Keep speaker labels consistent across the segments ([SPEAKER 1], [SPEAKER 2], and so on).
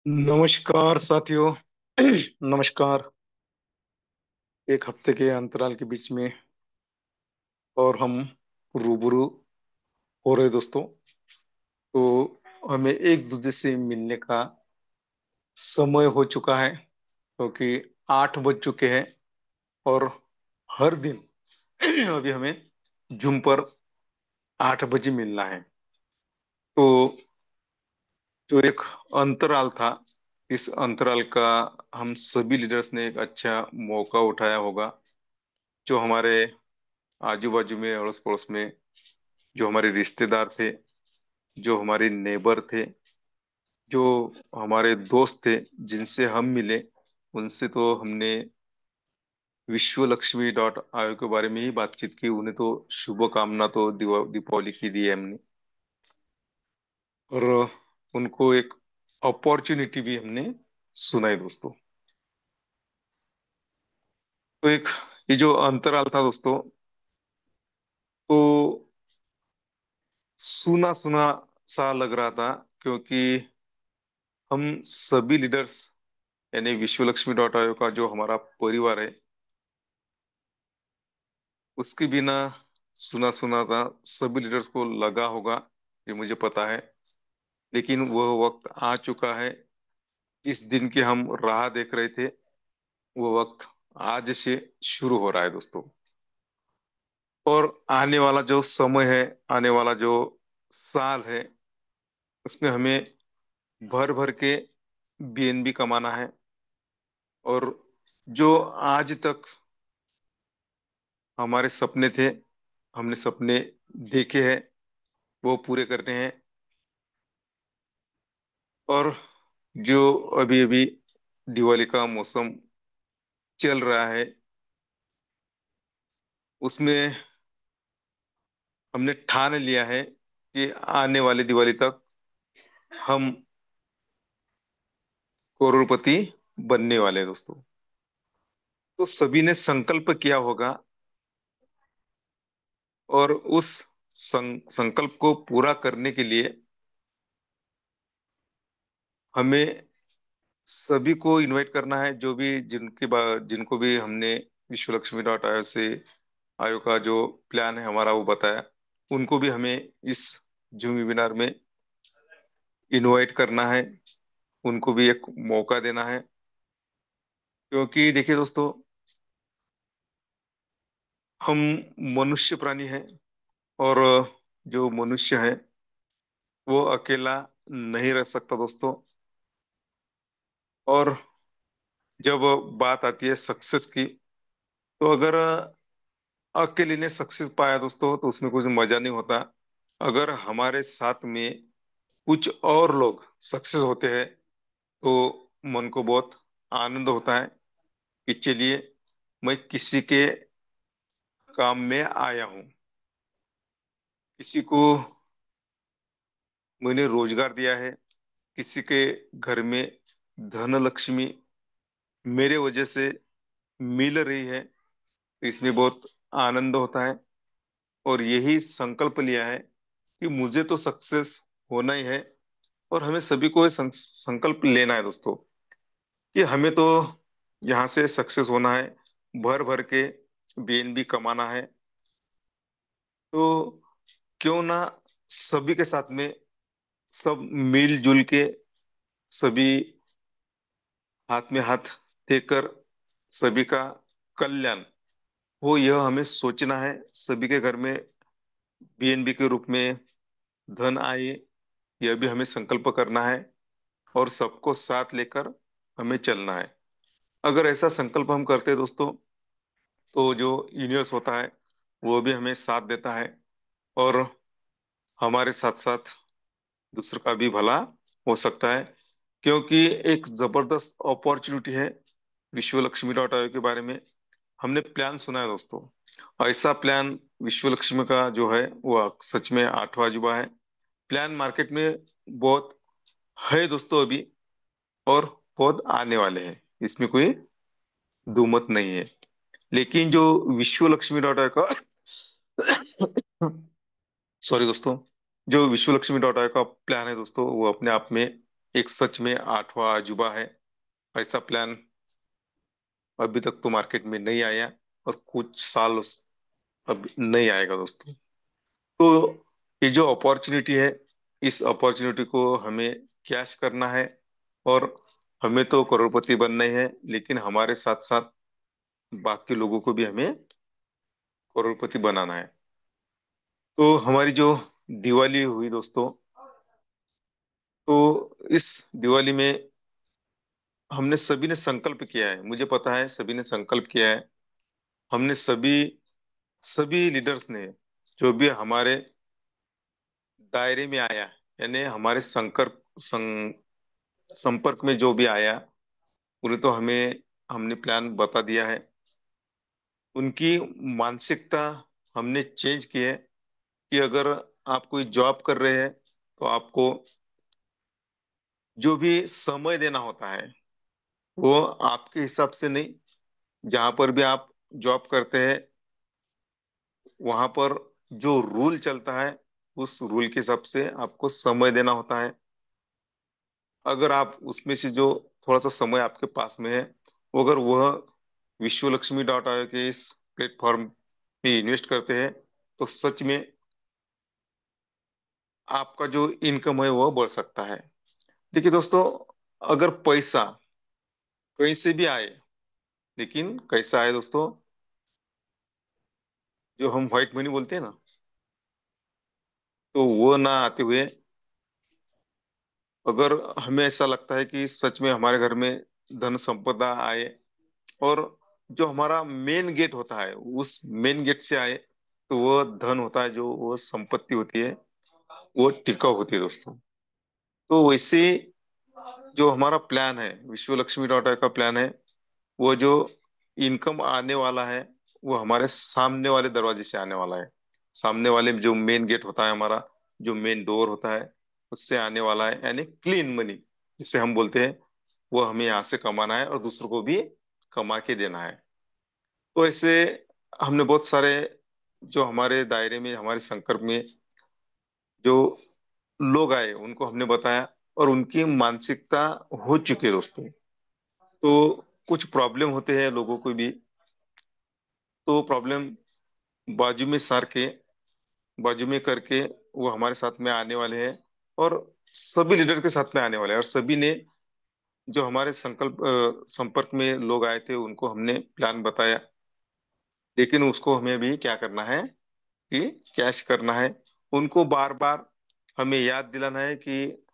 [SPEAKER 1] नमस्कार साथियों। नमस्कार। एक हफ्ते के अंतराल के बीच में और हम रूबरू हो रहे दोस्तों। तो हमें एक दूसरे से मिलने का समय हो चुका है, क्योंकि 8 बज चुके हैं। और हर दिन अभी हमें जूम पर 8 बजे मिलना है। तो जो एक अंतराल था, इस अंतराल का हम सभी लीडर्स ने एक अच्छा मौका उठाया होगा। जो हमारे आजू बाजू में अड़ोस पड़ोस में जो हमारे रिश्तेदार थे, जो हमारे नेबर थे, जो हमारे दोस्त थे, जिनसे हम मिले, उनसे तो हमने विश्व लक्ष्मी डॉट आयोग के बारे में ही बातचीत की। उन्हें तो शुभ कामना तो दीपावली की दी है हमने। और उनको एक अपॉर्चुनिटी भी हमने सुनाई दोस्तों। तो एक ये जो अंतराल था दोस्तों, तो सुना सुना सा लग रहा था, क्योंकि हम सभी लीडर्स, यानी विश्व लक्ष्मी डॉट आयोग का जो हमारा परिवार है, उसके बिना सुना सुना था। सभी लीडर्स को लगा होगा, ये मुझे पता है। लेकिन वह वक्त आ चुका है, जिस दिन की हम राह देख रहे थे, वो वक्त आज से शुरू हो रहा है दोस्तों। और आने वाला जो समय है, आने वाला जो साल है, उसमें हमें भर भर के बीएनबी कमाना है। और जो आज तक हमारे सपने थे, हमने सपने देखे हैं, वो पूरे करते हैं। और जो अभी अभी दिवाली का मौसम चल रहा है, उसमें हमने ठान लिया है कि आने वाली दिवाली तक हम करोड़पति बनने वाले हैं दोस्तों। तो सभी ने संकल्प किया होगा, और उस संकल्प को पूरा करने के लिए हमें सभी को इनवाइट करना है। जो भी जिनको भी हमने विश्व लक्ष्मी डॉट आयोग से, आयोग का जो प्लान है हमारा वो बताया, उनको भी हमें इस जूम वेबिनार में इनवाइट करना है। उनको भी एक मौका देना है। क्योंकि देखिए दोस्तों, हम मनुष्य प्राणी हैं। और जो मनुष्य है, वो अकेला नहीं रह सकता दोस्तों। और जब बात आती है सक्सेस की, तो अगर अकेले ने सक्सेस पाया दोस्तों, तो उसमें कुछ मजा नहीं होता। अगर हमारे साथ में कुछ और लोग सक्सेस होते हैं, तो मन को बहुत आनंद होता है कि चलिए, मैं किसी के काम में आया हूँ, किसी को मैंने रोजगार दिया है, किसी के घर में धन लक्ष्मी मेरे वजह से मिल रही है, तो इसमें बहुत आनंद होता है। और यही संकल्प लिया है कि मुझे तो सक्सेस होना ही है। और हमें सभी को ये संकल्प लेना है दोस्तों, कि हमें तो यहाँ से सक्सेस होना है, भर भर के बीएनबी कमाना है। तो क्यों ना सभी के साथ में, सब मिलजुल के, सभी हाथ में हाथ देकर सभी का कल्याण हो, यह हमें सोचना है। सभी के घर में बीएनबी के रूप में धन आए, यह भी हमें संकल्प करना है। और सबको साथ लेकर हमें चलना है। अगर ऐसा संकल्प हम करते हैं दोस्तों, तो जो यूनिवर्स होता है, वो भी हमें साथ देता है। और हमारे साथ साथ दूसरों का भी भला हो सकता है। क्योंकि एक जबरदस्त अपॉर्चुनिटी है विश्व लक्ष्मी डॉट आयोग के बारे में। हमने प्लान सुना है दोस्तों, ऐसा प्लान विश्व लक्ष्मी का जो है, वो सच में 8वां अजूबा है। प्लान मार्केट में बहुत है दोस्तों अभी, और बहुत आने वाले हैं, इसमें कोई दुमत नहीं है। लेकिन जो विश्व लक्ष्मी डॉट का सॉरी दोस्तों, जो विश्व लक्ष्मी डॉट का प्लान है दोस्तों, वो अपने आप में एक सच में आठवां अजूबा है। ऐसा प्लान अभी तक तो मार्केट में नहीं आया, और कुछ साल अब नहीं आएगा दोस्तों। तो ये जो अपॉर्चुनिटी है, इस अपॉर्चुनिटी को हमें कैश करना है। और हमें तो करोड़पति बनना ही है, लेकिन हमारे साथ साथ बाकी लोगों को भी हमें करोड़पति बनाना है। तो हमारी जो दिवाली हुई दोस्तों, तो इस दिवाली में हमने सभी ने संकल्प किया है, मुझे पता है सभी ने संकल्प किया है। हमने सभी सभी लीडर्स ने, जो भी हमारे दायरे में आया, यानी हमारे संपर्क में जो भी आया, उन्हें तो हमने प्लान बता दिया है। उनकी मानसिकता हमने चेंज की है कि अगर आप कोई जॉब कर रहे हैं तो आपको जो भी समय देना होता है, वो आपके हिसाब से नहीं। जहां पर भी आप जॉब करते हैं, वहां पर जो रूल चलता है, उस रूल के हिसाब से आपको समय देना होता है। अगर आप उसमें से जो थोड़ा सा समय आपके पास में है, वो अगर वह विश्वलक्ष्मी डॉट आई के इस प्लेटफॉर्म पे इन्वेस्ट करते हैं, तो सच में आपका जो इनकम है वह बढ़ सकता है। देखिए दोस्तों, अगर पैसा कहीं से भी आए, लेकिन कैसा आए दोस्तों, जो हम व्हाइट मनी बोलते हैं ना, तो वो ना आते हुए, अगर हमें ऐसा लगता है कि सच में हमारे घर में धन संपदा आए, और जो हमारा मेन गेट होता है उस मेन गेट से आए, तो वो धन होता है, जो वो संपत्ति होती है, वो टिकाऊ होती है दोस्तों। तो वैसे जो हमारा प्लान है, विश्व लक्ष्मी डॉट का प्लान है, वो जो इनकम आने वाला है, वो हमारे सामने वाले दरवाजे से आने वाला है। सामने वाले जो मेन गेट होता है हमारा, जो मेन डोर होता है, उससे आने वाला है, यानी क्लीन मनी जिसे हम बोलते हैं, वो हमें यहाँ से कमाना है और दूसरों को भी कमा के देना है। तो ऐसे हमने बहुत सारे, जो हमारे दायरे में, हमारे संपर्क में जो लोग आए, उनको हमने बताया, और उनकी मानसिकता हो चुकी है दोस्तों। तो कुछ प्रॉब्लम होते हैं लोगों को भी, तो प्रॉब्लम बाजू में सार के, बाजू में करके वो हमारे साथ में आने वाले हैं, और सभी लीडर के साथ में आने वाले हैं। और सभी ने, जो हमारे संपर्क में लोग आए थे, उनको हमने प्लान बताया, लेकिन उसको हमें भी क्या करना है कि कैश करना है। उनको बार बार हमें याद दिलाना है कि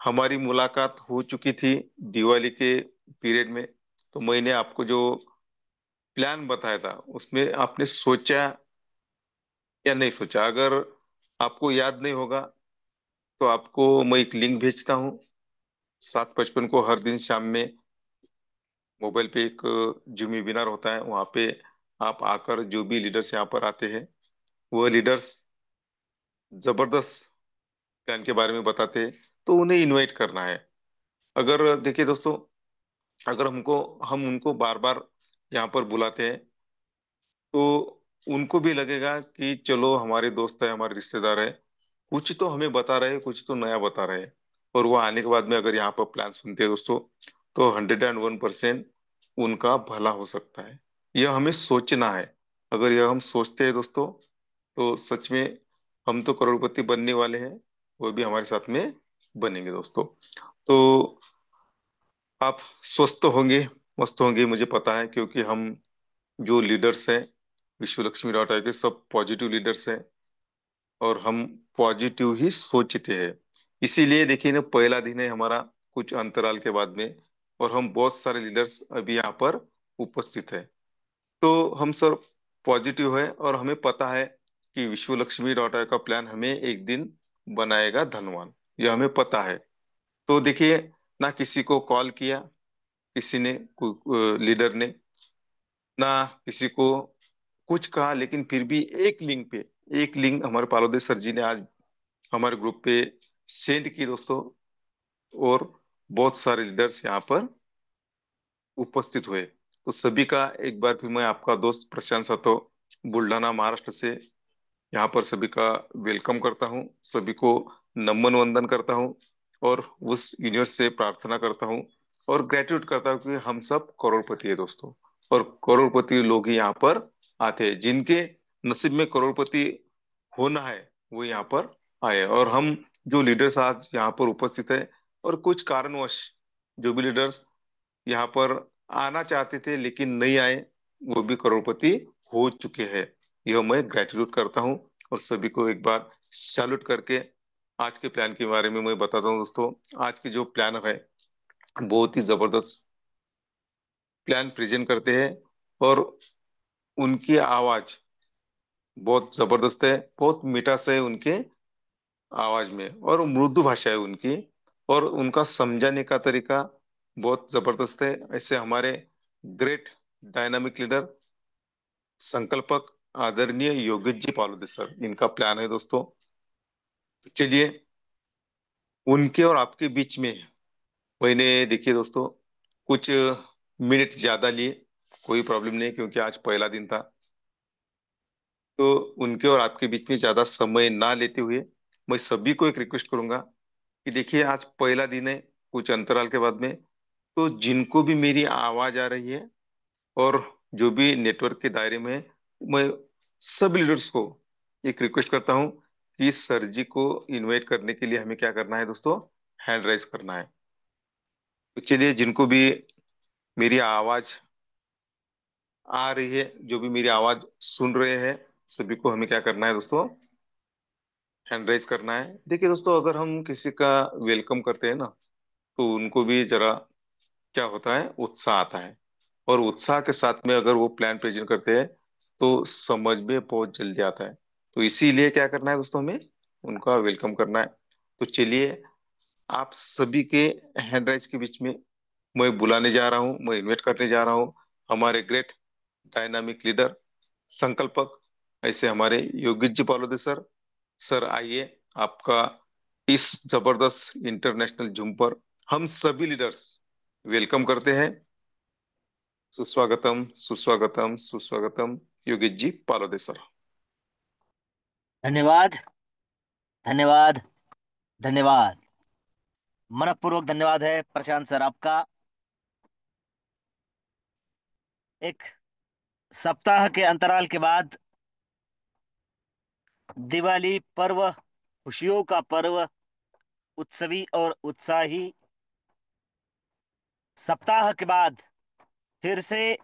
[SPEAKER 1] हमारी मुलाकात हो चुकी थी दिवाली के पीरियड में। तो मैंने आपको जो प्लान बताया था, उसमें आपने सोचा या नहीं सोचा? अगर आपको याद नहीं होगा, तो आपको मैं एक लिंक भेजता हूँ। 7:55 को हर दिन शाम में मोबाइल पे एक जूम वेबिनार होता है, वहाँ पे आप आकर जो भी लीडर्स यहाँ पर आते हैं, वो लीडर्स जबरदस्त प्लान के बारे में बताते हैं। तो उन्हें इनवाइट करना है। अगर देखिए दोस्तों, अगर हम उनको बार बार यहाँ पर बुलाते हैं, तो उनको भी लगेगा कि चलो हमारे दोस्त है, हमारे रिश्तेदार है, कुछ तो हमें बता रहे हैं, कुछ तो नया बता रहे हैं। और वो आने के बाद में अगर यहाँ पर प्लान सुनते हैं दोस्तों, तो 101% उनका भला हो सकता है। यह हमें सोचना है। अगर यह हम सोचते हैं दोस्तों, तो सच में हम तो करोड़पति बनने वाले हैं, वो भी हमारे साथ में बनेंगे दोस्तों। तो आप स्वस्थ होंगे, मस्त होंगे, मुझे पता है, क्योंकि हम जो लीडर्स हैं विश्व लक्ष्मी डॉट आई के, सब पॉजिटिव लीडर्स हैं, और हम पॉजिटिव ही सोचते हैं। इसीलिए देखिए ना, पहला दिन है हमारा कुछ अंतराल के बाद में, और हम बहुत सारे लीडर्स अभी यहाँ पर उपस्थित है। तो हम सब पॉजिटिव है, और हमें पता है कि विश्व लक्ष्मी डॉट आई का प्लान हमें एक दिन बनाएगा धनवान। यह हमें पता है। तो देखिए, ना किसी को कॉल किया किसी ने, लीडर ने, ना किसी को कुछ कहा, लेकिन फिर भी एक लिंक हमारे पालोदे सर जी ने आज हमारे ग्रुप पे सेंड की दोस्तों। और बहुत सारे लीडर्स यहाँ पर उपस्थित हुए। तो सभी का एक बार फिर मैं, आपका दोस्त प्रशांत सातो, बुल्ढाना महाराष्ट्र से, यहाँ पर सभी का वेलकम करता हूँ, सभी को नमन वंदन करता हूँ। और उस यूनिवर्स से प्रार्थना करता हूँ और ग्रेटिट्यूड करता हूँ कि हम सब करोड़पति है दोस्तों। और करोड़पति लोग ही यहाँ पर आते हैं, जिनके नसीब में करोड़पति होना है वो यहाँ पर आए। और हम जो लीडर्स आज यहाँ पर उपस्थित है, और कुछ कारणवश जो भी लीडर्स यहाँ पर आना चाहते थे लेकिन नहीं आए, वो भी करोड़पति हो चुके हैं। यह मैं ग्रेटिट्यूड करता हूँ। और सभी को एक बार सैल्यूट करके आज के प्लान के बारे में मैं बताता हूँ दोस्तों। आज की जो प्लान है बहुत ही जबरदस्त प्लान प्रेजेंट करते हैं। और उनकी आवाज बहुत जबरदस्त है, बहुत मिठास है उनके आवाज में, और मृदु भाषा है उनकी, और उनका समझाने का तरीका बहुत जबरदस्त है। ऐसे हमारे ग्रेट डायनामिक लीडर, संकल्पक, आदरणीय योगेश जी पालोदे सर, इनका प्लान है दोस्तों। तो चलिए उनके और आपके बीच में मैंने, देखिए दोस्तों, कुछ मिनट ज्यादा लिए, कोई प्रॉब्लम नहीं क्योंकि आज पहला दिन था। तो उनके और आपके बीच में ज्यादा समय ना लेते हुए मैं सभी को एक रिक्वेस्ट करूंगा कि देखिए आज पहला दिन है, कुछ अंतराल के बाद में, तो जिनको भी मेरी आवाज आ रही है और जो भी नेटवर्क के दायरे में है, मैं सब लीडर्स को एक रिक्वेस्ट करता हूँ कि सर जी को इनवाइट करने के लिए हमें क्या करना है दोस्तों, हैंड राइज करना है। तो चलिए जिनको भी मेरी आवाज आ रही है, जो भी मेरी आवाज सुन रहे हैं, सभी को हमें क्या करना है दोस्तों, हैंड राइज करना है। देखिए दोस्तों, अगर हम किसी का वेलकम करते हैं ना, तो उनको भी जरा क्या होता है, उत्साह आता है। और उत्साह के साथ में अगर वो प्लान प्रेजेंट करते हैं तो समझ में बहुत जल्दी आता है। तो इसीलिए क्या करना है दोस्तों, हमें उनका वेलकम करना है। तो चलिए आप सभी के हैंड राइज के बीच में मैं बुलाने जा रहा हूँ, मैं इन्वाइट करने जा रहा हूँ हमारे ग्रेट डायनामिक लीडर, संकल्पक, ऐसे हमारे योगित जी पालोदे सर। सर आइए, आपका इस जबरदस्त इंटरनेशनल जूम पर हम सभी लीडर्स वेलकम करते हैं। सुस्वागतम, सुस्वागतम, सुस्वागतम, योगित जी पालोदे सर।
[SPEAKER 2] धन्यवाद। धन्यवाद। धन्यवाद। मनपूर्वक धन्यवाद है प्रशांत सर आपका। एक सप्ताह के अंतराल के बाद दिवाली पर्व, खुशियों का पर्व, उत्सवी और उत्साही सप्ताह के बाद फिर से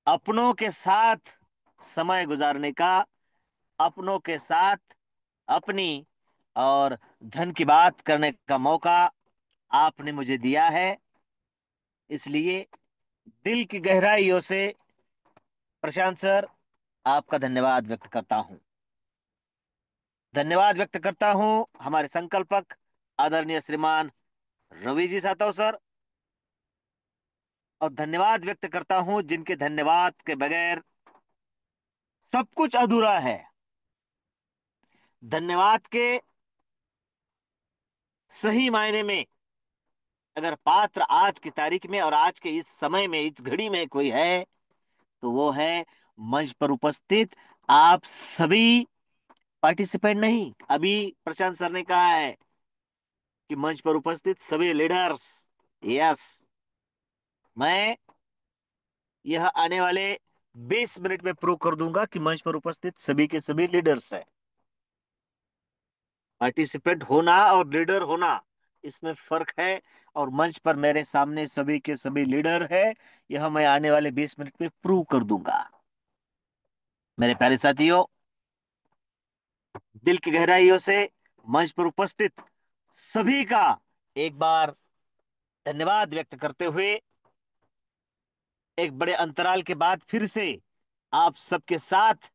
[SPEAKER 2] अपनों के साथ समय गुजारने का, अपनों के साथ अपनी और धन की बात करने का मौका आपने मुझे दिया है। इसलिए दिल की गहराइयों से प्रशांत सर आपका धन्यवाद व्यक्त करता हूं। धन्यवाद व्यक्त करता हूं हमारे संकल्पक आदरणीय श्रीमान रवि जी सातव सर। और धन्यवाद व्यक्त करता हूं जिनके धन्यवाद के बगैर सब कुछ अधूरा है। धन्यवाद के सही मायने में अगर पात्र आज की तारीख में और आज के इस समय में, इस घड़ी में कोई है, तो वो है मंच पर उपस्थित आप सभी पार्टिसिपेंट। नहीं, अभी प्रशांत सर ने कहा है कि मंच पर उपस्थित सभी लीडर्स। यस, मैं यह आने वाले 20 मिनट में प्रूव कर दूंगा कि मंच पर उपस्थित सभी के सभी लीडर्स हैं। पार्टिसिपेंट होना और लीडर होना, इसमें फर्क है। और मंच पर मेरे सामने सभी के सभी लीडर है, यह मैं आने वाले 20 मिनट में प्रूव कर दूंगा। मेरे प्यारे साथियों, दिल की गहराइयों से मंच पर उपस्थित सभी का एक बार धन्यवाद व्यक्त करते हुए, एक बड़े अंतराल के बाद फिर से आप सबके साथ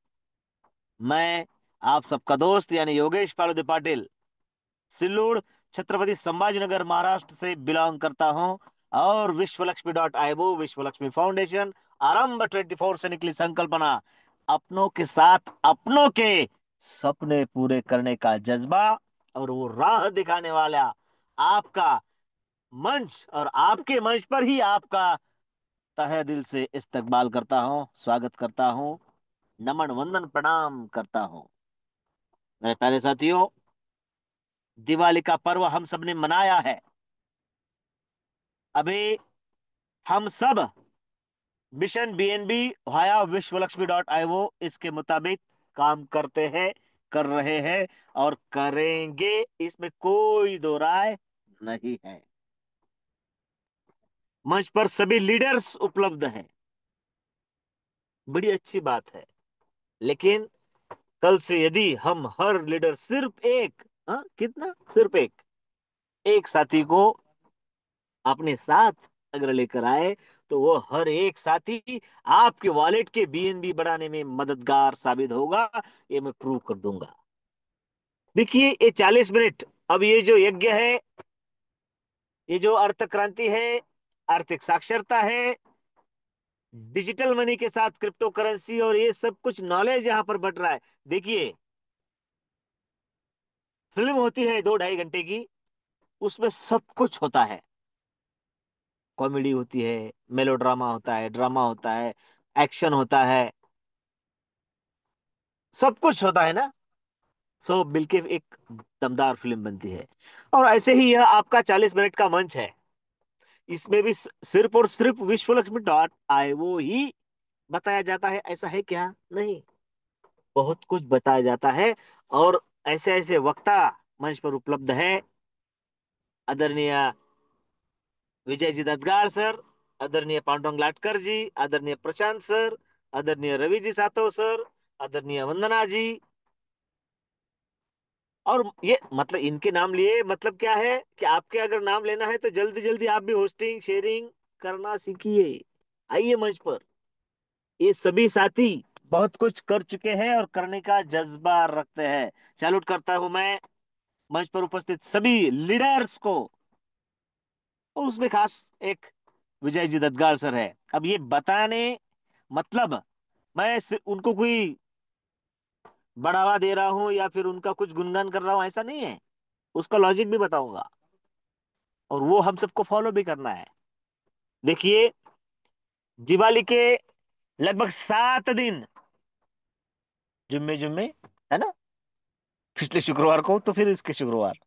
[SPEAKER 2] मैं, आप सबका दोस्त यानी योगेश पालोदे पाटिल, सिल्लोड, छत्रपति संभाजीनगर, महाराष्ट्र से बिलोंग करता हूं। और विश्वलक्ष्मी विश्व लक्ष्मी फाउंडेशन, आरंभ 24 से निकली संकल्पना, अपनों के साथ अपनों के सपने पूरे करने का जज्बा और वो राह दिखाने वाला आपका मंच, और आपके मंच पर ही आपका तहे दिल से इस्तकबाल करता हूं, स्वागत करता हूं, नमन वंदन प्रणाम करता हूं। मेरे प्यारे साथियों, दिवाली का पर्व हम सब ने मनाया है। अभी हम सब मिशन बीएनबी वाया विश्वलक्ष्मी.io इसके मुताबिक काम करते हैं, कर रहे हैं और करेंगे, इसमें कोई दो राय नहीं है। मंच पर सभी लीडर्स उपलब्ध हैं, बड़ी अच्छी बात है। लेकिन कल से यदि हम हर लीडर सिर्फ एक, हाँ कितना, सिर्फ एक साथी को अपने साथ अगर लेकर आए, तो वो हर एक साथी आपके वॉलेट के बीएनबी बढ़ाने में मददगार साबित होगा। ये मैं प्रूव कर दूंगा। देखिए ये 40 मिनट, अब ये जो यज्ञ है, ये जो अर्थ क्रांति है, आर्थिक साक्षरता है, डिजिटल मनी के साथ क्रिप्टो करेंसी और ये सब कुछ नॉलेज यहां पर बट रहा है। देखिए फिल्म होती है 2-2.5 घंटे की, उसमें सब कुछ होता है। कॉमेडी होती है, मेलोड्रामा होता है, ड्रामा होता है, एक्शन होता है, सब कुछ होता है ना। सब मिलके एक दमदार फिल्म बनती है। और ऐसे ही यह आपका 40 मिनट का मंच है। इसमें भी सिर्फ और सिर्फ विश्वलक्ष्मी.io ही बताया जाता है, ऐसा है क्या? नहीं, बहुत कुछ बताया जाता है। और ऐसे ऐसे वक्ता मंच पर उपलब्ध है। आदरणीय विजय जी दत्तगाड़ सर, आदरणीय पांडुरंग लाटकर जी, आदरणीय प्रशांत सर, आदरणीय रवि जी सातव सर, आदरणीय वंदना जी। और ये मतलब इनके नाम लिए मतलब क्या है कि आपके अगर नाम लेना है तो जल्दी जल्दी आप भी होस्टिंग शेयरिंग करना सीखिए। आइए मंच पर। ये सभी साथी बहुत कुछ कर चुके हैं और करने का जज्बा रखते हैं। सैल्यूट करता हूं मैं मंच पर उपस्थित सभी लीडर्स को। और उसमें खास एक विजय जी दत्तगाड़ सर है। अब ये बताने मतलब मैं उनको कोई बढ़ावा दे रहा हूं या फिर उनका कुछ गुणगान कर रहा हूं, ऐसा नहीं है। उसका लॉजिक भी बताऊंगा और वो हम सबको फॉलो भी करना है। देखिए दिवाली के लगभग 7 दिन, जुम्मे जुम्मे है ना, पिछले शुक्रवार को तो फिर इसके शुक्रवार,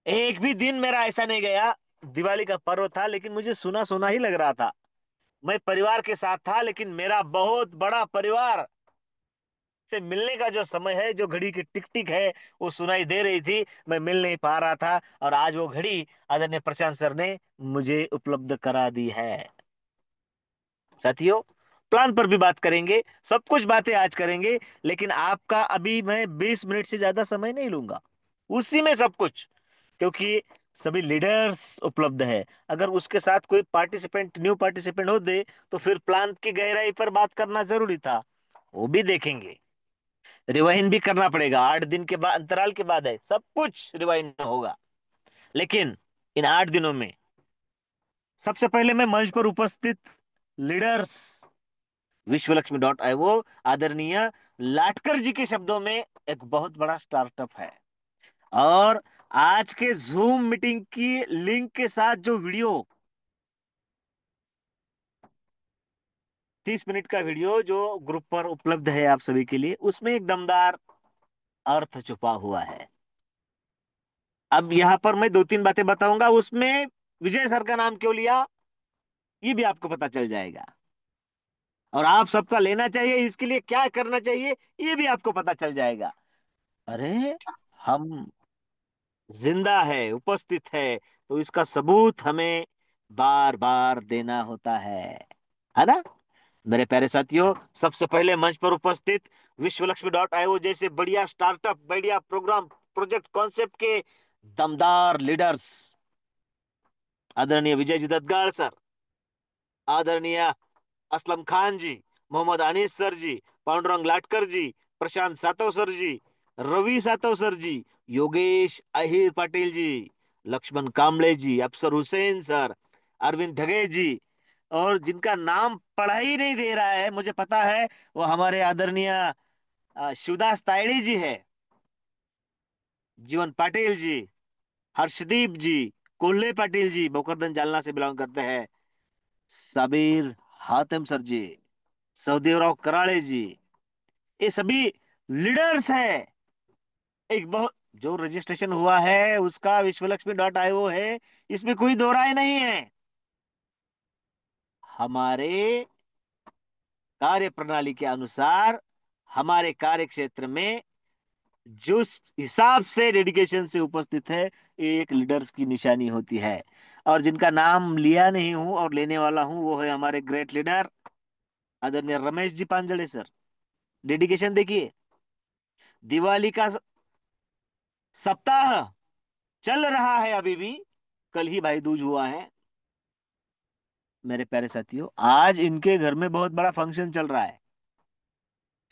[SPEAKER 2] एक भी दिन मेरा ऐसा नहीं गया। दिवाली का पर्व था लेकिन मुझे सुना सुना ही लग रहा था। मैं परिवार के साथ था लेकिन मेरा बहुत बड़ा परिवार से मिलने का जो समय है, जो घड़ी की टिक टिक है, वो सुनाई दे रही थी। मैं मिल नहीं पा रहा था और आज वो घड़ी आदरणीय प्रशांत सर ने मुझे उपलब्ध करा दी है। साथियों, प्लान पर भी बात करेंगे, सब कुछ बातें आज करेंगे। लेकिन आपका अभी मैं 20 मिनट से ज्यादा समय नहीं लूंगा, उसी में सब कुछ। क्योंकि सभी लीडर्स उपलब्ध है। अगर उसके साथ कोई पार्टिसिपेंट, न्यू पार्टिसिपेंट हो दे, तो फिर प्लान की गहराई पर बात करना जरूरी था। वो भी देखेंगे, रिवाइंड भी करना पड़ेगा। 8 दिन के बाद, अंतराल के बाद है, सब कुछ रिवाइंड होगा। लेकिन इन 8 दिनों में सबसे पहले मैं मंच पर उपस्थित लीडर्स विश्वलक्ष्मी.io आदरणीय लाटकर जी के शब्दों में एक बहुत बड़ा स्टार्टअप है। और आज के जूम मीटिंग की लिंक के साथ जो वीडियो, 30 मिनट का वीडियो जो ग्रुप पर उपलब्ध है आप सभी के लिए, उसमें एक दमदार अर्थ छुपा हुआ है। अब यहां पर मैं 2-3 बातें बताऊंगा, उसमें विजय सर का नाम क्यों लिया ये भी आपको पता चल जाएगा। और आप सबका लेना चाहिए, इसके लिए क्या करना चाहिए ये भी आपको पता चल जाएगा। अरे हम जिंदा है, उपस्थित है, तो इसका सबूत हमें बार बार देना होता है ना। मेरे प्यारे साथियों, सबसे पहले मंच पर उपस्थित विश्वलक्ष्मी.io जैसे बढ़िया स्टार्टअप, बढ़िया प्रोग्राम, प्रोजेक्ट, कॉन्सेप्ट के दमदार लीडर्स आदरणीय विजय जी दत्तगाड़ सर, आदरणीय असलम खान जी, मोहम्मद अनीस सर जी, पांडुरंग लाटकर जी, प्रशांत सातव सर जी, रवि सातव सर जी, योगेश अहिर पाटिल जी, लक्ष्मण कांबळे जी, अफसर हुसैन सर, अरविंद ढगे जी, और जिनका नाम पढ़ा ही नहीं दे रहा है मुझे पता है, वो हमारे आदरणीय शिवदास तायड़ी जी है, जीवन पाटिल जी, हर्षदीप जी, कोल्हे पाटिल जी, बोकरदन जालना से बिलोंग करते हैं, सबीर हातिम सर जी, सौदेवराव कराड़े जी, ये सभी लीडर्स हैं। एक बहुत जो रजिस्ट्रेशन हुआ है उसका विश्वलक्ष्मी.io है, इसमें कोई दो राय नहीं है। हमारे कार्य प्रणाली के अनुसार हमारे कार्य क्षेत्र में जिस हिसाब से डेडिकेशन से उपस्थित है, ये एक लीडर्स की निशानी होती है। और जिनका नाम लिया नहीं हूं और लेने वाला हूं, वो है हमारे ग्रेट लीडर आदरणीय रमेश जी पांजड़े सर। डेडिकेशन देखिए, दिवाली का सप्ताह चल रहा है अभी भी, कल ही भाई दूज हुआ है। मेरे प्यारे साथियों, आज इनके घर में बहुत बड़ा फंक्शन चल रहा है,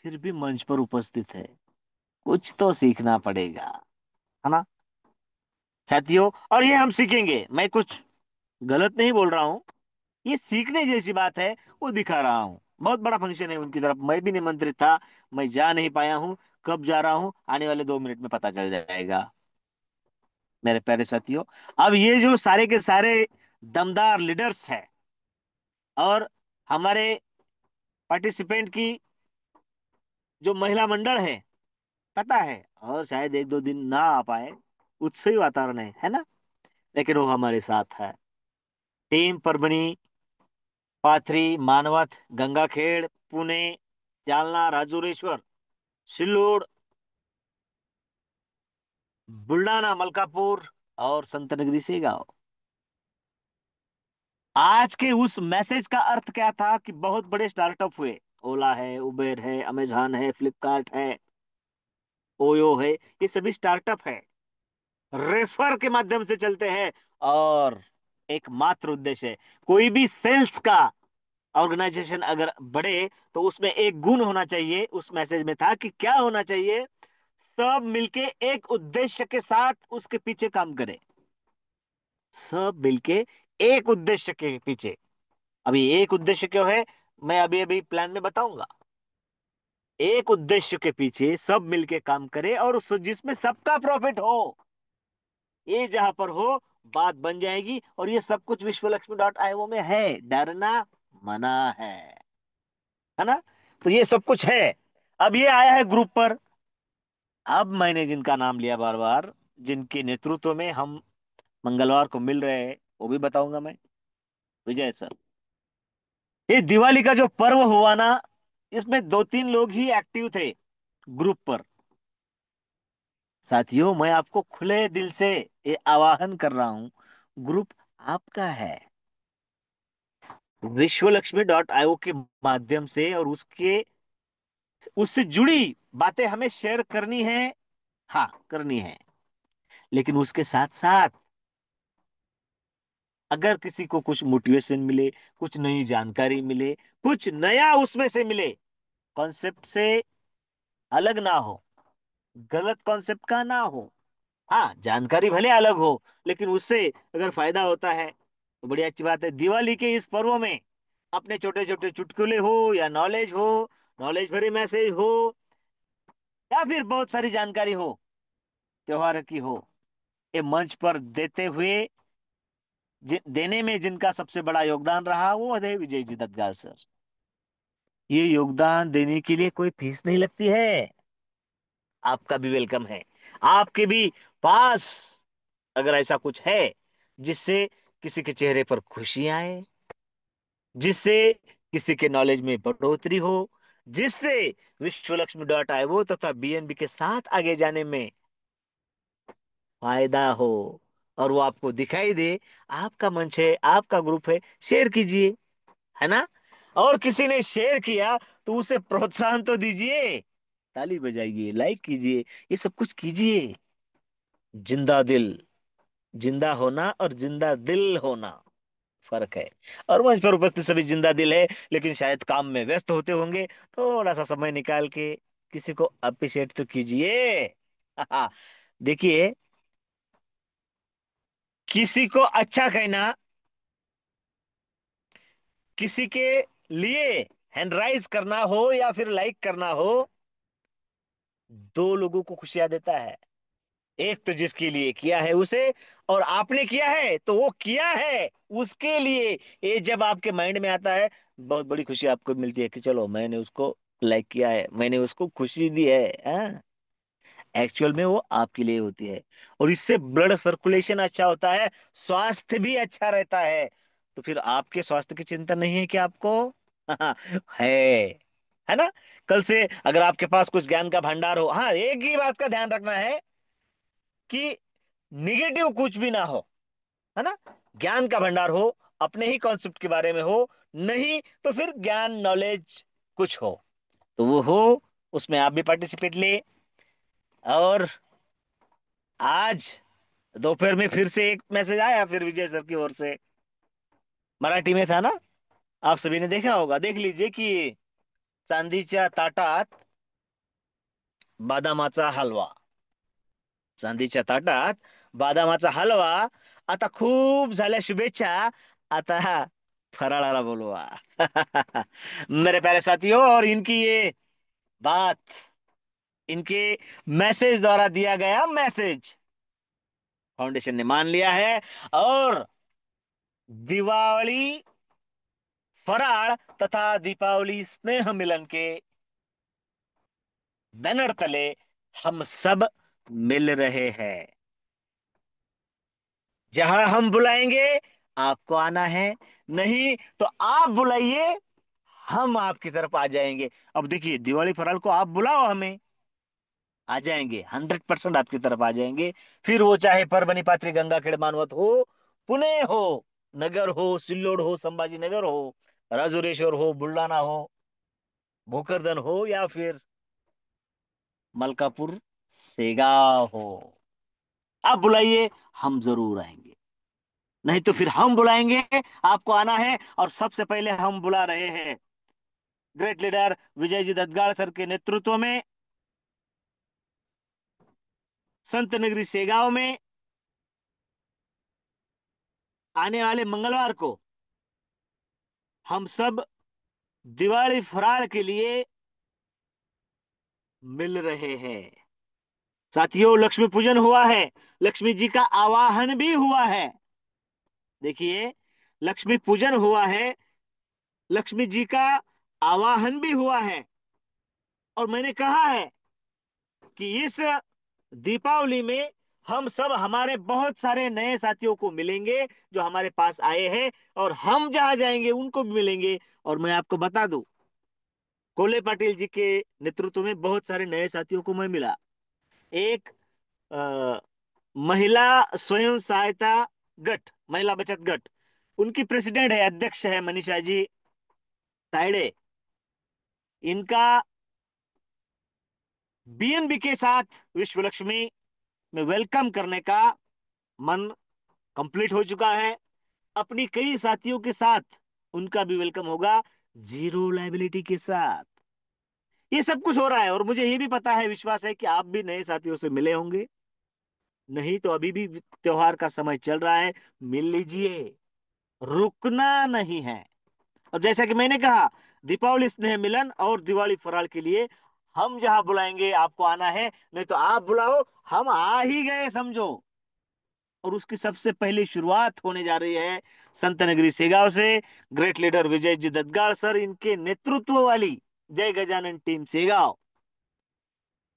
[SPEAKER 2] फिर भी मंच पर उपस्थित है। कुछ तो सीखना पड़ेगा, है ना साथियों? और ये हम सीखेंगे, मैं कुछ गलत नहीं बोल रहा हूँ, ये सीखने जैसी बात है, वो दिखा रहा हूँ। बहुत बड़ा फंक्शन है उनकी तरफ, मैं भी निमंत्रित था, मैं जा नहीं पाया हूँ। कब जा रहा हूँ, आने वाले 2 मिनट में पता चल जाएगा मेरे प्यारे साथियों। अब ये जो सारे के सारे दमदार लीडर्स हैं, और हमारे पार्टिसिपेंट की जो महिला मंडल है, पता है, और शायद 1-2 दिन ना आ पाए, उत्सवी वातावरण है ना, लेकिन वो हमारे साथ है। टीम परभणी, पाथरी, मानवथ, गंगाखेड़, पुणे, जालना, राजुरेश्वर, सिल्लोड, बुल्डाना, मलकापुर और संतनगरी से गांव। आज के उस मैसेज का अर्थ क्या था कि बहुत बड़े स्टार्टअप हुए, ओला है, उबेर है, अमेजॉन है, फ्लिपकार्ट है, ओयो है, ये सभी स्टार्टअप है, रेफर के माध्यम से चलते हैं। और एक मात्र उद्देश्य है, कोई भी सेल्स का ऑर्गेनाइजेशन अगर बढ़े तो उसमें एक गुण होना चाहिए। उस मैसेज में था कि क्या होना चाहिए, सब मिलके एक उद्देश्य के साथ उसके पीछे काम करें। सब मिलके एक उद्देश्य के पीछे। अभी एक उद्देश्य क्यों है, मैं अभी अभी प्लान में बताऊंगा। एक उद्देश्य के पीछे सब मिलके काम करे, और उस जिसमें सबका प्रॉफिट हो, ये जहां पर हो, बात बन जाएगी। और ये सब कुछ विश्वलक्ष्मी.io में है, डरना मना है ना? तो ये सब कुछ है। अब ये आया है ग्रुप पर। अब मैंने जिनका नाम लिया बार बार, जिनके नेतृत्व में हम मंगलवार को मिल रहे हैं, वो भी बताऊंगा मैं। विजय सर, ये दिवाली का जो पर्व हुआ ना, इसमें 2-3 लोग ही एक्टिव थे ग्रुप पर। साथियों, मैं आपको खुले दिल से ये आवाहन कर रहा हूं, ग्रुप आपका है। विश्वलक्ष्मी.io के माध्यम से और उसके उससे जुड़ी बातें हमें शेयर करनी है। हाँ, करनी है, लेकिन उसके साथ साथ अगर किसी को कुछ मोटिवेशन मिले, कुछ नई जानकारी मिले, कुछ नया उसमें से मिले, कॉन्सेप्ट से अलग ना हो, गलत कॉन्सेप्ट का ना हो, हाँ जानकारी भले अलग हो, लेकिन उससे अगर फायदा होता है तो बड़ी अच्छी बात है। दिवाली के इस पर्व में अपने छोटे छोटे चुटकुले हो या नॉलेज हो, नॉलेज भरे मैसेज हो, या फिर बहुत सारी जानकारी हो त्योहार की हो, ये मंच पर देते हुए देने में जिनका सबसे बड़ा योगदान रहा, वो है विजय जी दत्तगाल सर। ये योगदान देने के लिए कोई फीस नहीं लगती है, आपका भी वेलकम है। आपके भी पास अगर ऐसा कुछ है जिससे किसी के चेहरे पर खुशी आए, जिससे किसी के नॉलेज में बढ़ोतरी हो, जिससे विश्वलक्ष्मी.io तथा बीएनबी के साथ आगे जाने में फायदा हो, और वो आपको दिखाई दे, आपका मंच है, आपका ग्रुप है, शेयर कीजिए, है ना? और किसी ने शेयर किया तो उसे प्रोत्साहन तो दीजिए, ताली बजाइए, लाइक कीजिए, ये सब कुछ कीजिए। जिंदा दिल, जिंदा होना और जिंदा दिल होना फर्क है। और मंच पर उपस्थित सभी जिंदा दिल है, लेकिन शायद काम में व्यस्त होते होंगे, थोड़ा सा समय निकाल के किसी को अप्रिशिएट तो कीजिए। देखिए, किसी को अच्छा कहना, किसी के लिए हैंड राइज करना हो या फिर लाइक करना हो, दो लोगों को खुशियां देता है। एक तो जिसके लिए किया है उसे, और आपने किया है तो वो किया है उसके लिए। ये जब आपके माइंड में आता है, बहुत बड़ी खुशी आपको मिलती है कि चलो मैंने उसको लाइक किया है, मैंने उसको खुशी दी है, हाँ? एक्चुअल में वो आपके लिए होती है। और इससे ब्लड सर्कुलेशन अच्छा होता है, स्वास्थ्य भी अच्छा रहता है। तो फिर आपके स्वास्थ्य की चिंता नहीं है कि आपको? है ना? कल से अगर आपके पास कुछ ज्ञान का भंडार हो, हाँ, एक ही बात का ध्यान रखना है कि निगेटिव कुछ भी ना हो, है ना? ज्ञान का भंडार हो, अपने ही कॉन्सेप्ट के बारे में हो, नहीं तो फिर ज्ञान नॉलेज कुछ हो तो वो हो, उसमें आप भी पार्टिसिपेट ले। और आज दोपहर में फिर से एक मैसेज आया फिर विजय सर की ओर से, मराठी में था ना, आप सभी ने देखा होगा, देख लीजिए कि चांदीच्या ताटात बदामाचा हलवा, चांदीच्या ताटात बदामाचा हलवा, आता खूप झाल्या शुभेच्छा, आता फराळाला बोलवा। मेरे प्यारे साथियों, और इनकी ये बात, इनके मैसेज द्वारा दिया गया मैसेज फाउंडेशन ने मान लिया है। और दिवाली फराळ तथा दीपावली स्नेह मिलन के बैनर तले हम सब मिल रहे हैं। जहां हम बुलाएंगे आपको आना है, नहीं तो आप बुलाइए, हम आपकी तरफ आ जाएंगे। अब देखिए, दिवाली फराल को आप बुलाओ हमें, आ जाएंगे, 100% आपकी तरफ आ जाएंगे। फिर वो चाहे परभणी पात्री गंगाखेड़ मानवत हो, पुणे हो, नगर हो, सिल्लोड हो, संभाजी नगर हो, राजुरेश्वर हो, बुलढाणा हो, भोकरदन हो, या फिर मलकापुर सेगांव हो, आप बुलाइए, हम जरूर आएंगे। नहीं तो फिर हम बुलाएंगे, आपको आना है। और सबसे पहले हम बुला रहे हैं great leader Vijay ji दत्तगाड़ sir के नेतृत्व में संत नगरी सेगांव में आने वाले मंगलवार को हम सब दिवाली फराळ के लिए मिल रहे हैं। साथियों, लक्ष्मी पूजन हुआ है, लक्ष्मी जी का आवाहन भी हुआ है। देखिए, लक्ष्मी पूजन हुआ है, लक्ष्मी जी का आवाहन भी हुआ है। और मैंने कहा है कि इस दीपावली में हम सब हमारे बहुत सारे नए साथियों को मिलेंगे जो हमारे पास आए हैं, और हम जहां जाएंगे उनको भी मिलेंगे। और मैं आपको बता दूं, कोले पाटिल जी के नेतृत्व में बहुत सारे नए साथियों को मैं मिला। एक अ, महिला स्वयं सहायता गट, महिला बचत गट, उनकी प्रेसिडेंट है, अध्यक्ष है मनीषा जी तायड़े। इनका बीएनबी के साथ विश्व लक्ष्मी में वेलकम करने का मन कंप्लीट हो चुका है। अपनी कई साथियों के साथ उनका भी वेलकम होगा, जीरो लाइबिलिटी के साथ। ये सब कुछ हो रहा है, और मुझे ये भी पता है, विश्वास है कि आप भी नए साथियों से मिले होंगे। नहीं तो अभी भी त्योहार का समय चल रहा है, मिल लीजिए, रुकना नहीं है। और जैसा कि मैंने कहा, दीपावली स्नेह मिलन और दिवाली फराळ के लिए हम जहां बुलाएंगे आपको आना है, नहीं तो आप बुलाओ, हम आ ही गए समझो। और उसकी सबसे पहली शुरुआत होने जा रही है संत नगरी सेगांव से। Great leader Vijay ji दत्तगाड़ sir, इनके नेतृत्व वाली जय गजानन टीम सेगांव,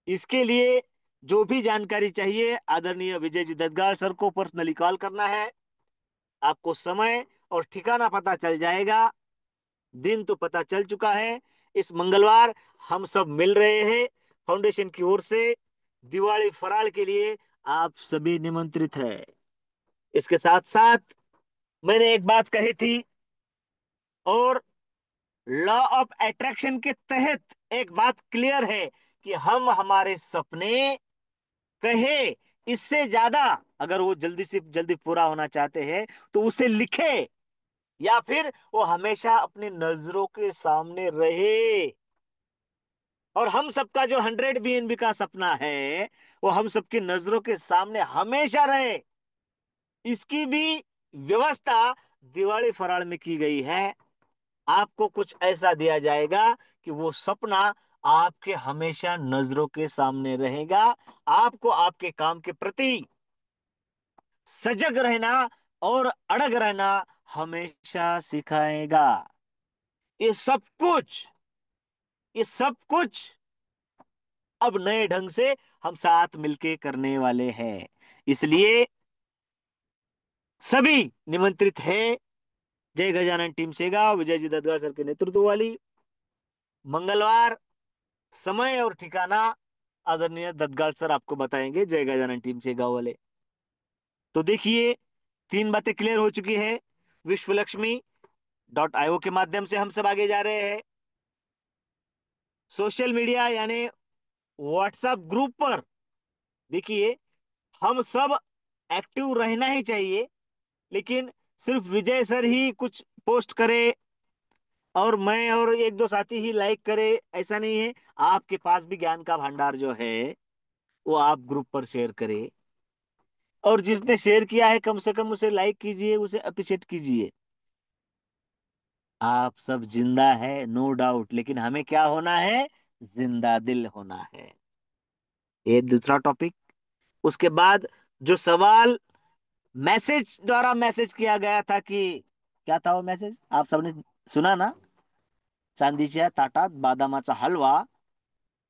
[SPEAKER 2] इसके लिए जो भी जानकारी चाहिए आदरणीय विजय जी दत्तगाड़ सर को पर्सनली कॉल करना है। आपको समय और ठिकाना पता चल जाएगा, दिन तो पता चल चुका है। इस मंगलवार हम सब मिल रहे हैं फाउंडेशन की ओर से, दिवाली फराळ के लिए आप सभी निमंत्रित हैं। इसके साथ साथ मैंने एक बात कही थी, और लॉ ऑफ अट्रैक्शन के तहत एक बात क्लियर है कि हम हमारे सपने कहे इससे ज्यादा, अगर वो जल्दी से जल्दी पूरा होना चाहते हैं तो उसे लिखे, या फिर वो हमेशा अपनी नजरों के सामने रहे। और हम सबका जो 100 BNB का सपना है, वो हम सबकी नजरों के सामने हमेशा रहे, इसकी भी व्यवस्था दिवाली फराळ में की गई है। आपको कुछ ऐसा दिया जाएगा कि वो सपना आपके हमेशा नजरों के सामने रहेगा, आपको आपके काम के प्रति सजग रहना और अड़ग रहना हमेशा सिखाएगा। ये सब कुछ, ये सब कुछ अब नए ढंग से हम साथ मिलके करने वाले हैं। इसलिए सभी निमंत्रित है। जय गजानन टीम सेगांव विजय जी ददगार सर के नेतृत्व वाली मंगलवार, समय और ठिकाना आदरणीय ददगाल सर आपको बताएंगे, जय गजानन टीम सेगांव वाले। तो देखिए, तीन बातें क्लियर हो चुकी है। विश्व लक्ष्मी .io के माध्यम से हम सब आगे जा रहे हैं। सोशल मीडिया यानी व्हाट्सएप ग्रुप पर देखिए, हम सब एक्टिव रहना ही चाहिए, लेकिन सिर्फ विजय सर ही कुछ पोस्ट करे और मैं और एक दो साथी ही लाइक करे, ऐसा नहीं है। आपके पास भी ज्ञान का भंडार जो है वो आप ग्रुप पर शेयर करें, और जिसने शेयर किया है कम से कम उसे लाइक कीजिए, उसे अप्रिशिएट कीजिए। आप सब जिंदा है नो डाउट, लेकिन हमें क्या होना है? जिंदा दिल होना है। ये दूसरा टॉपिक। उसके बाद जो सवाल मैसेज द्वारा मैसेज किया गया था कि क्या था वो मैसेज, आप सबने सुना ना? चांदीच्या ताटात बदामाचा हलवा,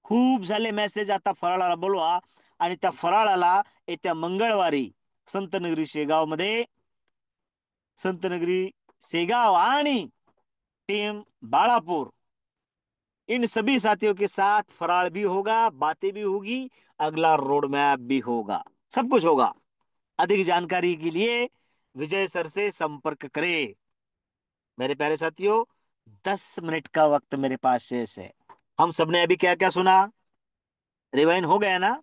[SPEAKER 2] खूप झाले मेसेज आता फराळाला बोलवा. आणि त्या फराळाला येत्या मंगळवारी संतनगरी शेगाव मध्ये, संतनगरी शेगाव आणि टीम बाळापुर, इन सभी साथियों के साथ फराळ भी होगा, बातें भी होगी, अगला रोड मैप भी होगा, सब कुछ होगा। अधिक जानकारी के लिए विजय सर से संपर्क करें। मेरे प्यारे साथियों, 10 मिनट का वक्त मेरे पास शेष है। हम सबने अभी क्या क्या सुना? रिवाइन हो गया ना?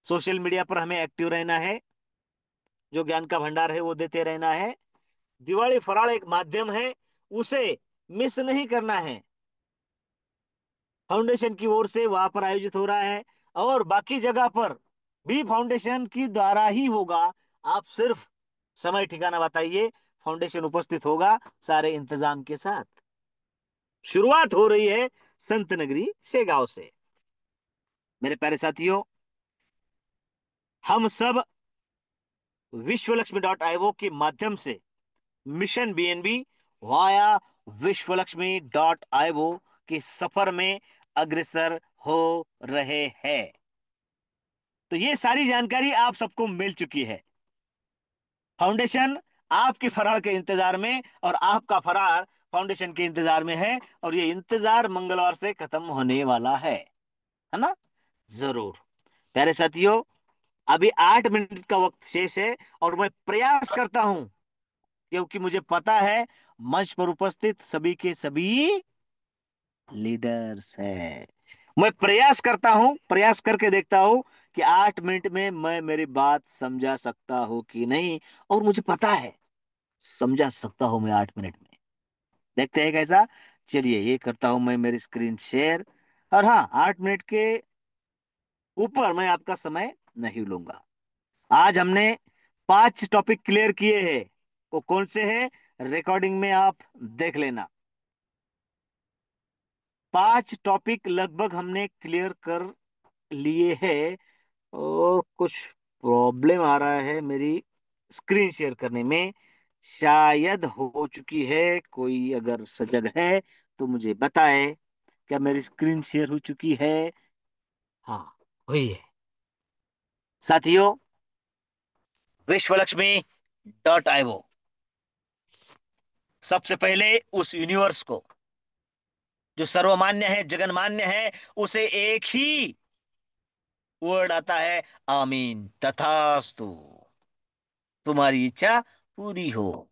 [SPEAKER 2] सोशल मीडिया पर हमें एक्टिव रहना है, जो ज्ञान का भंडार है वो देते रहना है। दिवाली फराळ एक माध्यम है, उसे मिस नहीं करना है। फाउंडेशन की ओर से वहां पर आयोजित हो रहा है, और बाकी जगह पर भी फाउंडेशन की द्वारा ही होगा। आप सिर्फ समय ठिकाना बताइए, फाउंडेशन उपस्थित होगा सारे इंतजाम के साथ। शुरुआत हो रही है संत नगरी शेगांव से। मेरे प्यारे साथियों, हम सब विश्व लक्ष्मी .io के माध्यम से मिशन बीएनबी वाया विश्व लक्ष्मी .io के सफर में अग्रसर हो रहे हैं। तो ये सारी जानकारी आप सबको मिल चुकी है। फाउंडेशन आपके फरार के इंतजार में, और आपका फरार फाउंडेशन के इंतजार में है, और ये इंतजार मंगलवार से खत्म होने वाला है ना? जरूर। प्यारे साथियों, अभी 8 मिनट का वक्त शेष है, और मैं प्रयास करता हूं, क्योंकि मुझे पता है मंच पर उपस्थित सभी के सभी लीडर्स है। मैं प्रयास करता हूं, प्रयास करके देखता हूं कि 8 मिनट में मैं मेरी बात समझा सकता हूं कि नहीं। और मुझे पता है समझा सकता हूं मैं 8 मिनट में। देखते हैं कैसा। चलिए, ये करता हूं मैं मेरी स्क्रीन शेयर। और हाँ, 8 मिनट के ऊपर मैं आपका समय नहीं लूंगा। आज हमने 5 टॉपिक क्लियर किए हैं। वो कौन से हैं? रिकॉर्डिंग में आप देख लेना। 5 टॉपिक लगभग हमने क्लियर कर लिए हैं, और कुछ प्रॉब्लम आ रहा है मेरी स्क्रीन शेयर करने में। शायद हो चुकी है। कोई अगर सजग है तो मुझे बताए, क्या मेरी स्क्रीन शेयर हो चुकी है? हाँ, हुई है। साथियों, विश्व लक्ष्मी .io सबसे पहले उस यूनिवर्स को जो सर्वमान्य है, जगन्मान्य है, उसे एक ही वर्ड आता है, आमीन तथास्तु, तुम्हारी इच्छा पूरी हो।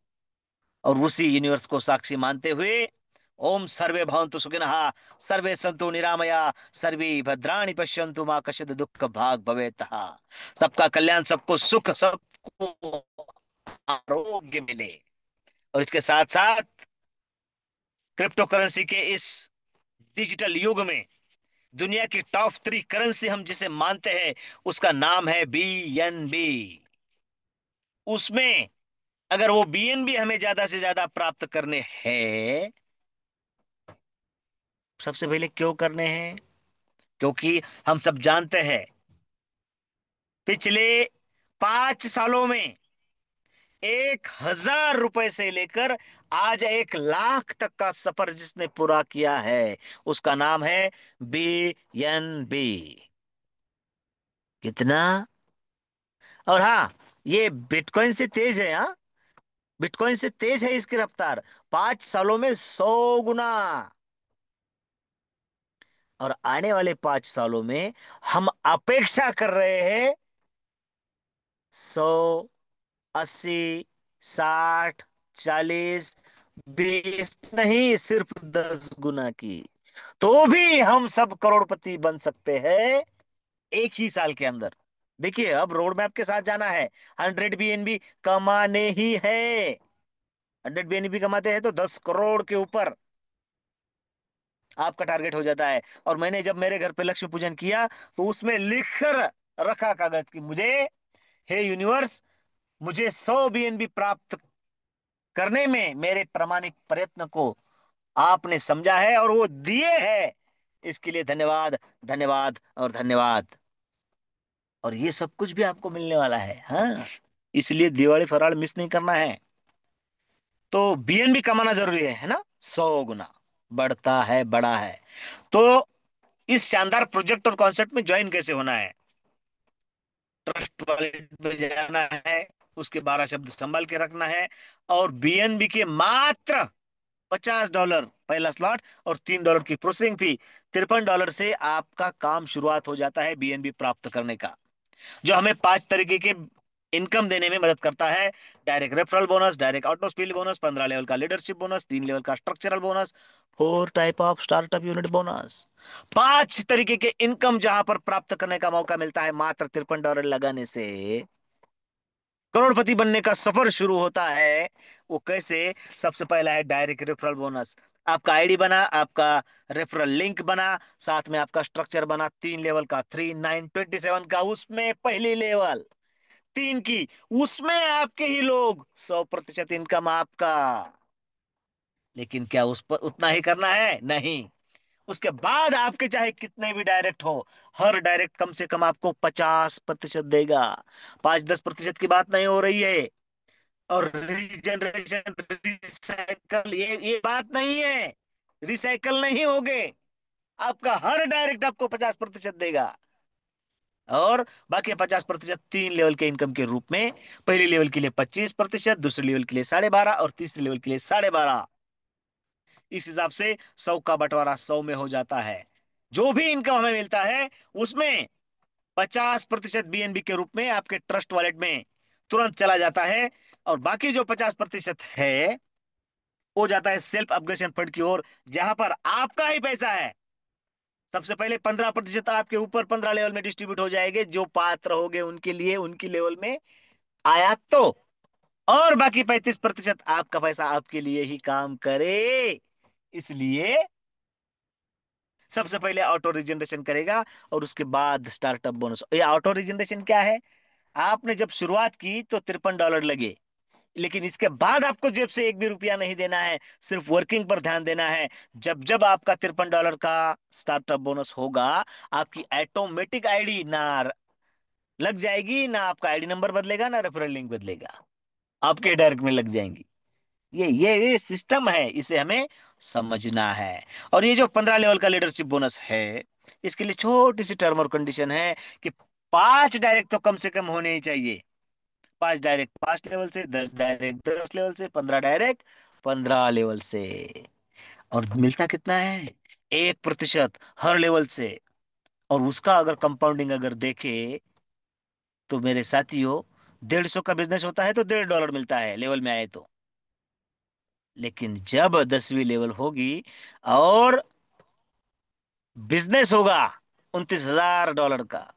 [SPEAKER 2] और उसी यूनिवर्स को साक्षी मानते हुए, ओम सर्वे भवन्तु सुखिनः, सर्वे सन्तु निरामया, सर्वे भद्राणि पश्यन्तु मा कश्चित् दुःख भाग भवेतः। सबका कल्याण, सबको सुख, सबको आरोग्य मिले। और इसके साथ साथ क्रिप्टो करेंसी के इस डिजिटल युग में दुनिया की टॉप 3 करेंसी हम जिसे मानते हैं, उसका नाम है बीएनबी। उसमें अगर वो बीएनबी हमें ज्यादा से ज्यादा प्राप्त करने हैं, सबसे पहले क्यों करने हैं? क्योंकि हम सब जानते हैं, पिछले 5 सालों में 1,000 रुपए से लेकर आज 1 लाख तक का सफर जिसने पूरा किया है, उसका नाम है बीएनबी। कितना? और हाँ, ये बिटकॉइन से तेज है। हाँ, बिटकॉइन से तेज है इसकी रफ्तार, 5 सालों में 100 गुना। और आने वाले 5 सालों में हम अपेक्षा कर रहे हैं 100, 80, 60, 40, 20 नहीं, सिर्फ 10 गुना की। तो भी हम सब करोड़पति बन सकते हैं एक ही साल के अंदर। देखिए, अब रोड मैप के साथ जाना है। 100 BNB कमाने ही है। 100 BNB कमाते हैं तो 10 करोड़ के ऊपर आपका टारगेट हो जाता है। और मैंने जब मेरे घर पे लक्ष्मी पूजन किया तो उसमें लिख कर रखा कागज कि मुझे, हे यूनिवर्स, मुझे 100 BNB प्राप्त करने में मेरे प्रामाणिक प्रयत्न को आपने समझा है और वो दिए है। इसके लिए धन्यवाद, धन्यवाद और धन्यवाद। और ये सब कुछ भी आपको मिलने वाला है। हाँ, इसलिए दिवाली फराळ मिस नहीं करना है। तो बीएनबी कमाना जरूरी है ना? 100 गुना बढ़ता है, बड़ा है। तो इस शानदार प्रोजेक्ट और कॉन्सेप्ट में ज्वाइन कैसे होना है? ट्रस्ट वॉलेट में जाना है, उसके 12 शब्द संभाल के रखना है, और बीएनबी के मात्र $50 पहला स्लॉट और $3 की प्रोसेसिंग फी, $53 से आपका काम शुरुआत हो जाता है बीएनबी प्राप्त करने का, जो हमें 5 तरीके के इनकम देने में मदद करता है। Direct referral bonus, direct auto spill bonus, 15 level का लीडरशिप बोनस, 3 लेवल का structural bonus, 4 type of startup unit bonus. 5 तरीके के इनकम जहां पर प्राप्त करने का मौका मिलता है मात्र $53 लगाने से करोड़पति बनने का सफर शुरू होता है। वो कैसे? सबसे पहला है डायरेक्ट रेफरल बोनस। आपका आईडी बना, आपका रेफरल लिंक बना, साथ में आपका स्ट्रक्चर बना, 3 लेवल का, 3, 9, 27 का, उसमें पहली लेवल 3 की, उसमें आपके ही लोग, 100% इनकम आपका। लेकिन क्या उस पर उतना ही करना है? नहीं। उसके बाद आपके चाहे कितने भी डायरेक्ट हो, हर डायरेक्ट कम से कम आपको 50% देगा। 5-10% की बात नहीं हो रही है। और रीजनरेशन, रिसाइकल, ये बात नहीं है। रिसाइकल नहीं होगे। आपका हर डायरेक्ट आपको 50% देगा। और बाकी 50% 3 लेवल के इनकम के रूप में, पहले लेवल के लिए 25%, दूसरे लेवल के लिए 12.5, और तीसरे लेवल के लिए 12.5। इस हिसाब से 100 का बंटवारा 100 में हो जाता है। जो भी इनकम हमें मिलता है उसमें 50% बीएनबी के रूप में आपके ट्रस्ट वॉलेट में तुरंत चला जाता है। और बाकी जो 50% है वो जाता है सेल्फ अपग्रेडेशन फंड की ओर, जहां पर आपका ही पैसा है। सबसे पहले 15% आपके ऊपर 15 लेवल में डिस्ट्रीब्यूट हो जाएंगे, जो पात्र होंगे उनके लिए, उनकी लेवल में आया तो। और बाकी 35% आपका पैसा आपके लिए ही काम करे। इसलिए सबसे पहले ऑटो रिजनरेशन करेगा और उसके बाद स्टार्टअप बोनस। ये ऑटो रिजनरेशन क्या है? आपने जब शुरुआत की तो $53 लगे, लेकिन इसके बाद आपको जेब से एक भी रुपया नहीं देना है, सिर्फ वर्किंग पर ध्यान देना है। जब जब आपका $53 का स्टार्टअप बोनस होगा, आपकी ऑटोमेटिक आईडी ना लग जाएगी, ना आपका आईडी नंबर बदलेगा, ना रेफरल लिंक बदलेगा, आपके डायरेक्ट में लग जाएंगी। ये सिस्टम है, इसे हमें समझना है। और ये जो 15 लेवल का लीडरशिप बोनस है, इसके लिए छोटी सी टर्म और कंडीशन है कि 5 डायरेक्ट तो कम से कम होने ही चाहिए। 5 डायरेक्ट 5 लेवल से, 10 डायरेक्ट 10 लेवल से, 15 डायरेक्ट 15 लेवल से। और मिलता कितना है? 1% हर लेवल से। और उसका अगर कंपाउंडिंग अगर देखे तो मेरे साथियों, 150 का बिजनेस होता है तो $1.5 मिलता है लेवल में आए तो। लेकिन जब 10वीं लेवल होगी और बिजनेस होगा $29,000 का,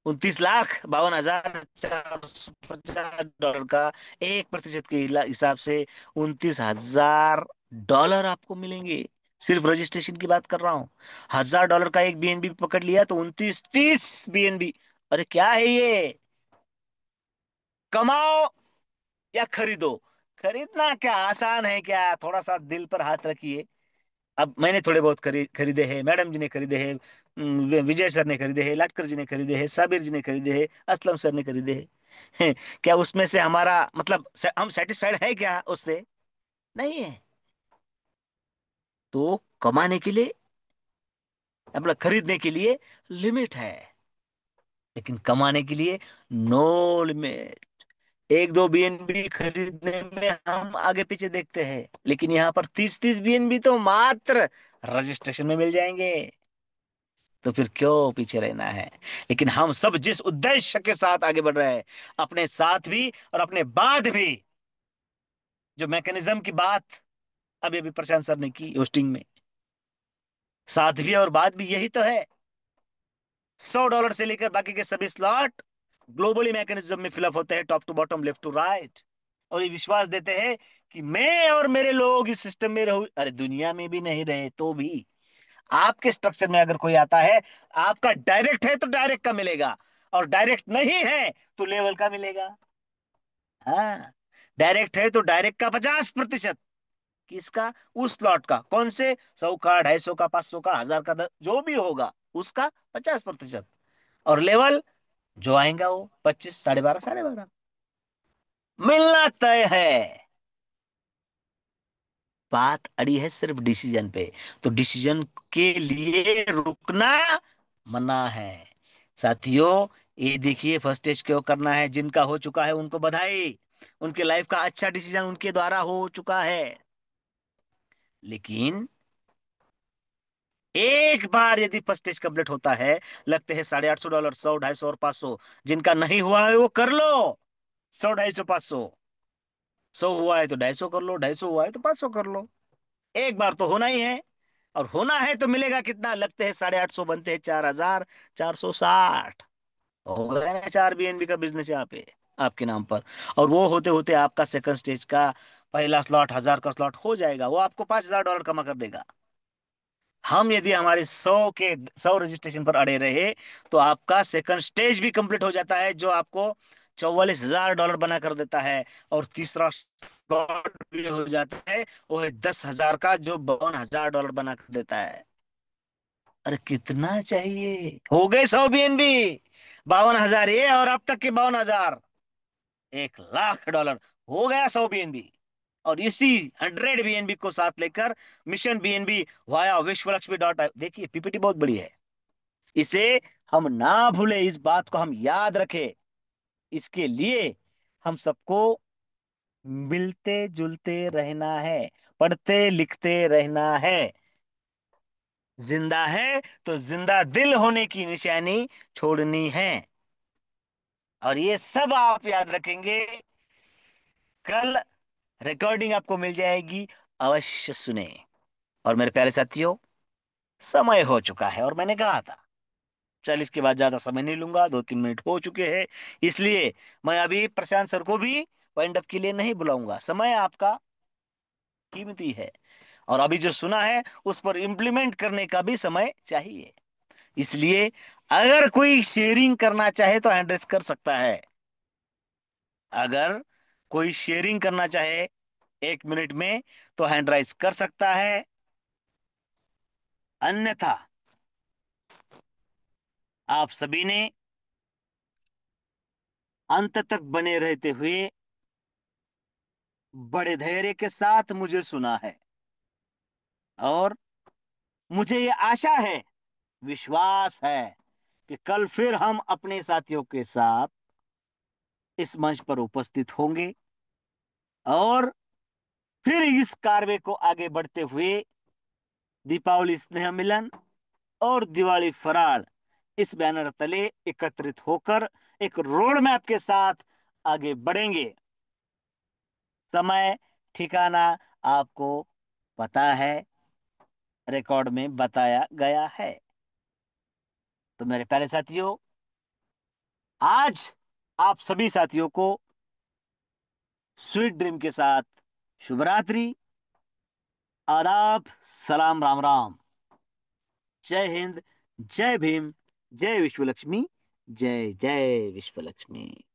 [SPEAKER 2] 29,52,450 का, 1% के हिसाब से $29,000 आपको मिलेंगे। सिर्फ रजिस्ट्रेशन की बात कर रहा हूं। $1,000 का एक बीएनबी पकड़ लिया तो 29, 30 बीएनबी। अरे क्या है ये? कमाओ या खरीदो। खरीदना क्या आसान है क्या? थोड़ा सा दिल पर हाथ रखिए। अब मैंने थोड़े बहुत खरीदे हैं, मैडम जी ने खरीदे हैं, विजय सर ने खरीदे हैं, लाटकर जी ने खरीदे हैं, साबिर जी ने खरीदे हैं, असलम सर ने खरीदे हैं। क्या उसमें से हमारा मतलब हम सेटिस्फाइड है क्या उससे? नहीं है। तो कमाने के लिए, अपना खरीदने के लिए लिमिट है। लेकिन कमाने के लिए नो लिमिट। एक दो बीएनबी खरीदने में हम आगे पीछे देखते हैं, लेकिन यहाँ पर 30-30 बीएनबी तो मात्र रजिस्ट्रेशन में मिल जाएंगे। तो फिर क्यों पीछे रहना है? लेकिन हम सब जिस उद्देश्य के साथ आगे बढ़ रहे हैं, अपने साथ भी और अपने बाद भी, जो मैकेनिज्म की बात अभी अभी प्रशांत सर ने की होस्टिंग में, साथ भी और बाद भी यही तो है। $100 से लेकर बाकी के सभी स्लॉट ग्लोबली मैकेनिज्म में फिलअप होते हैं, top to bottom, left to right. और ये विश्वास देते हैं कि मैं और मेरे लोग इस सिस्टम में रहूं, अरे दुनिया में भी नहीं रहे तो भी आपके स्ट्रक्चर में अगर कोई आता है, आपका डायरेक्ट है तो डायरेक्ट का मिलेगा, और डायरेक्ट नहीं है तो लेवल का मिलेगा। हाँ, डायरेक्ट है तो डायरेक्ट का 50%। किसका? उस स्लॉट का। कौन से? 100 का, 250 का, 500 का, 1000 का, जो भी होगा उसका 50%। और लेवल जो आएगा वो 25, 12.5, 12.5 मिलना तय है। बात अड़ी है सिर्फ डिसीजन पे। तो डिसीजन के लिए रुकना मना है साथियों। ये देखिए, फर्स्ट स्टेज क्यों करना है? जिनका हो चुका है उनको बधाई, उनके लाइफ का अच्छा डिसीजन उनके द्वारा हो चुका है। लेकिन एक बार यदि फर्स्ट स्टेज कंप्लीट होता है, लगते हैं $850, 100, 250 और 500। जिनका नहीं हुआ है वो कर लो, 100, 250, 500। 100 हुआ है तो 250 कर लो, 250 हुआ है तो 500 कर लो। एक बार तो होना ही है। और होना है तो मिलेगा कितना? लगते हैं 850, बनते हैं 4460। हो गया ना 4 बीएनबी का बिजनेस यहाँ पे आपके नाम पर। और वो होते होते आपका सेकंड स्टेज का पहला स्लॉट, 1000 का स्लॉट हो जाएगा, वो आपको $5000 कमा कर देगा। हम यदि हमारे 100 रजिस्ट्रेशन पर अड़े रहे, तो आपका सेकंड स्टेज भी कंप्लीट हो जाता है, जो आपको $44,000 बना कर देता है। और तीसरा स्लॉट भी हो जाता है, वो है 10,000 का, जो $52,000 बना कर देता है। अरे कितना चाहिए? हो गए 100 बीएनबी। 52,000 ये, और अब तक के 52,000, $1,00,000 हो गया 100 बीएनबी। और इसी 100 बीएनबी को साथ लेकर मिशन बीएनबी वाया विश्वलक्ष्मी डॉट, देखिए पीपीटी बहुत बड़ी है, इसे हम ना भूले, इस बात को हम याद रखें। इसके लिए हम सबको मिलते जुलते रहना है, पढ़ते लिखते रहना है। जिंदा है तो जिंदा दिल होने की निशानी छोड़नी है। और ये सब आप याद रखेंगे, कल रिकॉर्डिंग आपको मिल जाएगी, अवश्य सुने। और मेरे प्यारे साथियों, समय हो चुका है, और मैंने कहा था चल इसके बाद ज्यादा समय नहीं लूंगा, 2-3 मिनट हो चुके हैं। इसलिए मैं अभी प्रशांत सर को भी वाइंड अप के लिए नहीं बुलाऊंगा। समय आपका कीमती है, और अभी जो सुना है उस पर इम्प्लीमेंट करने का भी समय चाहिए। इसलिए अगर कोई शेयरिंग करना चाहे तो हैंड रेस कर सकता है। अगर कोई शेयरिंग करना चाहे 1 मिनट में, तो हैंड राइज कर सकता है। अन्यथा आप सभी ने अंत तक बने रहते हुए बड़े धैर्य के साथ मुझे सुना है। और मुझे ये आशा है, विश्वास है, कि कल फिर हम अपने साथियों के साथ इस मंच पर उपस्थित होंगे, और फिर इस कार्य को आगे बढ़ते हुए दीपावली स्नेह मिलन और दिवाली फराळ, इस बैनर तले एकत्रित होकर एक रोड मैप के साथ आगे बढ़ेंगे। समय, ठिकाना आपको पता है, रिकॉर्ड में बताया गया है। तो मेरे प्यारे साथियों, आज आप सभी साथियों को स्वीट ड्रीम के साथ शुभ रात्रि, आदाब, सलाम, राम राम, जय हिंद, जय भीम, जय विश्वलक्ष्मी, जय जय विश्वलक्ष्मी।